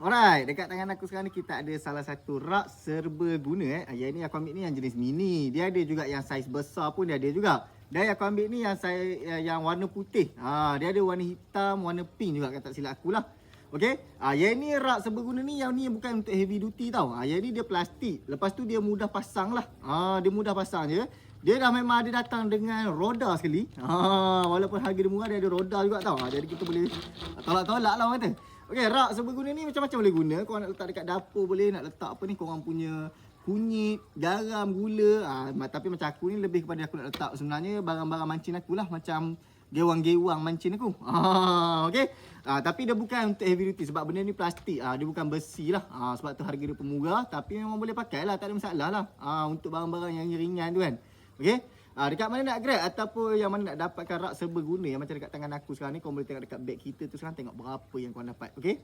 Alright, dekat tangan aku sekarang ni kita ada salah satu rak serbaguna. Yang ni aku ambil ni yang jenis mini. Dia ada juga yang saiz besar pun dia ada juga. Dan yang aku ambil ni yang yang warna putih. Dia ada warna hitam, warna pink juga kalau tak silap aku lah. Okey. Yang ni rak serbaguna ni, yang ni bukan untuk heavy duty tau. Yang ni dia plastik. Lepas tu dia mudah pasang lah. Dia mudah pasang je. Dia dah memang ada datang dengan roda sekali. Walaupun harga dia murah, dia ada roda juga tau. Jadi kita boleh tolak-tolak lah orang kata. Okey, rak serbaguna ni macam-macam boleh guna. Kau nak letak dekat dapur boleh, nak letak apa ni, korang punya kunyit, garam, gula. Tapi macam aku ni lebih kepada aku nak letak sebenarnya barang-barang mancin aku lah. Macam gewang-gewang mancin aku. Okey. Tapi dia bukan untuk heavy duty sebab benda ni plastik. Dia bukan besi lah. Sebab tu harga dia pun murah. Tapi memang boleh pakai lah, tak ada masalah lah. Untuk barang-barang yang ringan tu kan. Okey. Dekat mana nak grab ataupun yang mana nak dapatkan rak serbaguna yang macam dekat tangan aku sekarang ni, kau boleh tengok dekat beg kita tu sekarang, tengok berapa yang kau dapat. Okey.